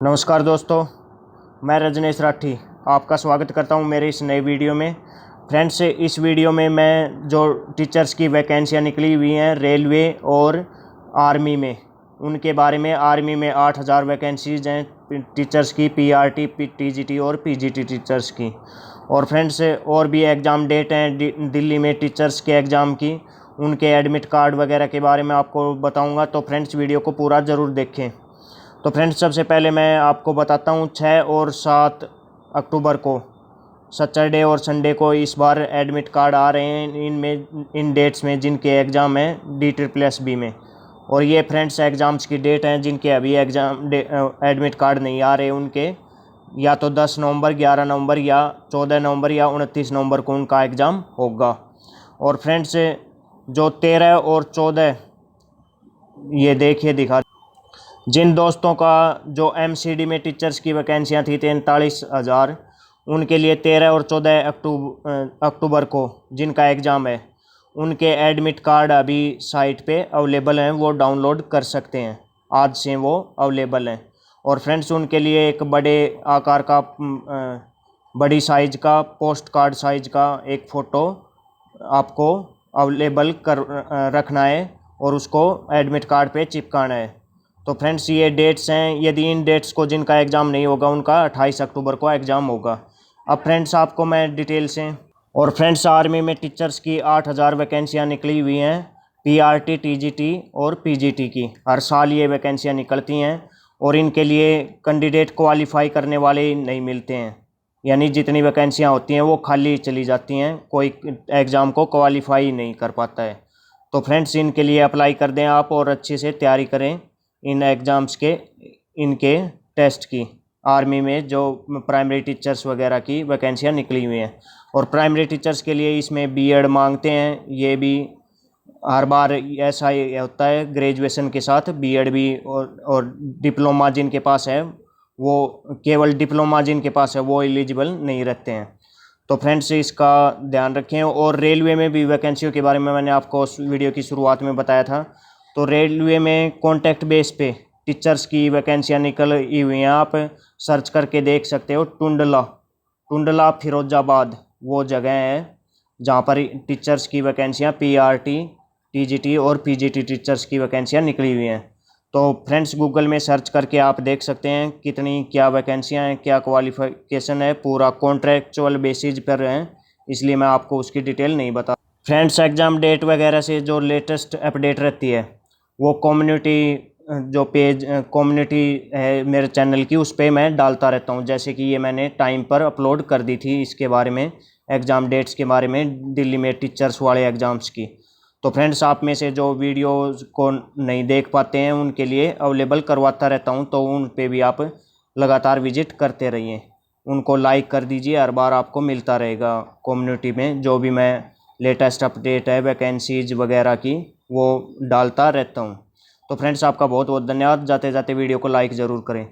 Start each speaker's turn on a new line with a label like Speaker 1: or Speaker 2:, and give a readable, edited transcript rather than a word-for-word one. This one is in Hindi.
Speaker 1: नमस्कार दोस्तों, मैं रजनीश राठी आपका स्वागत करता हूं मेरे इस नए वीडियो में। फ्रेंड्स, इस वीडियो में मैं जो टीचर्स की वैकेंसियां निकली हुई हैं रेलवे और आर्मी में, उनके बारे में। आर्मी में 8,000 वैकेंसीज हैं टीचर्स की, पीआरटी, टीजीटी और पीजीटी टीचर्स की। और फ्रेंड्स, और भी एग्ज़ाम डेट हैं दिल्ली में टीचर्स के एग्ज़ाम की, उनके एडमिट कार्ड वगैरह के बारे में आपको बताऊँगा। तो फ्रेंड्स, वीडियो को पूरा ज़रूर देखें। तो फ्रेंड्स, सबसे पहले मैं आपको बताता हूँ 6 और 7 अक्टूबर को, सैटरडे और संडे को इस बार एडमिट कार्ड आ रहे हैं इन डेट्स में जिनके एग्ज़ाम हैं DSSB में। और ये फ्रेंड्स एग्ज़ाम्स की डेट हैं जिनके अभी एडमिट कार्ड नहीं आ रहे उनके, या तो 10 नवंबर, 11 नवंबर या 14 नवंबर या 29 नवंबर को उनका एग्ज़ाम होगा। और फ्रेंड्स, जो 13 और 14, ये देखिए दिखा, जिन दोस्तों का जो MCD में टीचर्स की वैकेंसियाँ थी 43,000, उनके लिए 13 और 14 अक्टूबर को जिनका एग्ज़ाम है, उनके एडमिट कार्ड अभी साइट पे अवेलेबल हैं, वो डाउनलोड कर सकते हैं। आज से वो अवेलेबल हैं। और फ्रेंड्स, उनके लिए एक बड़े आकार का बड़ी साइज़ का पोस्ट कार्ड साइज़ का एक फ़ोटो आपको अवेलेबल कर रखना है और उसको एडमिट कार्ड पे चिपकाना है। तो फ्रेंड्स, ये डेट्स हैं। यदि इन डेट्स को जिनका एग्ज़ाम नहीं होगा, उनका 28 अक्टूबर को एग्ज़ाम होगा। अब फ्रेंड्स, आपको मैं डिटेल से, और फ्रेंड्स, आर्मी में टीचर्स की 8,000 वैकेंसियाँ निकली हुई हैं, पीआरटी, टीजीटी और पीजीटी की। हर साल ये वैकेंसियाँ निकलती हैं और इनके लिए कैंडिडेट क्वालिफाई करने वाले नहीं मिलते हैं। यानी जितनी वैकेंसियाँ होती हैं वो खाली चली जाती हैं, कोई एग्ज़ाम को क्वालिफाई नहीं कर पाता है। तो फ्रेंड्स, इनके लिए अप्लाई कर दें आप और अच्छे से तैयारी करें इन एग्ज़ाम्स के, इनके टेस्ट की। आर्मी में जो प्राइमरी टीचर्स वगैरह की वैकेंसियाँ निकली हुई हैं, और प्राइमरी टीचर्स के लिए इसमें बीएड मांगते हैं। ये भी हर बार ऐसा ही होता है, ग्रेजुएशन के साथ बीएड भी, और डिप्लोमा जिनके पास है वो, केवल डिप्लोमा जिनके पास है वो एलिजिबल नहीं रहते हैं। तो फ्रेंड्स, इसका ध्यान रखें। और रेलवे में भी वैकेंसियों के बारे में मैंने आपको उस वीडियो की शुरुआत में बताया था। तो रेलवे में कॉन्ट्रैक्ट बेस पे टीचर्स की वैकेंसियाँ निकली हुई हैं, आप सर्च करके देख सकते हो। टुंडला फिरोजाबाद वो जगह है जहाँ पर टीचर्स की वैकेंसियाँ, पीआरटी, टीजीटी और पीजीटी टीचर्स की वैकेंसियाँ निकली हुई हैं। तो फ्रेंड्स, गूगल में सर्च करके आप देख सकते हैं कितनी क्या वैकेंसियाँ हैं, क्या क्वालिफिकेशन है। पूरा कॉन्ट्रैक्चुअल बेसिस पर हैं, इसलिए मैं आपको उसकी डिटेल नहीं बता। फ्रेंड्स, एग्ज़ाम डेट वगैरह से जो लेटेस्ट अपडेट रहती है वो कम्युनिटी, जो पेज कम्युनिटी है मेरे चैनल की, उस पर मैं डालता रहता हूँ। जैसे कि ये मैंने टाइम पर अपलोड कर दी थी इसके बारे में, एग्ज़ाम डेट्स के बारे में, दिल्ली में टीचर्स वाले एग्ज़ाम्स की। तो फ्रेंड्स, आप में से जो वीडियोज़ को नहीं देख पाते हैं उनके लिए अवेलेबल करवाता रहता हूं, तो उन पे भी आप लगातार विजिट करते रहिए। उनको लाइक कर दीजिए, हर बार आपको मिलता रहेगा कम्युनिटी में जो भी मैं लेटेस्ट अपडेट है वैकेंसीज वगैरह की, वो डालता रहता हूं। तो फ्रेंड्स, आपका बहुत बहुत धन्यवाद। जाते जाते वीडियो को लाइक ज़रूर करें।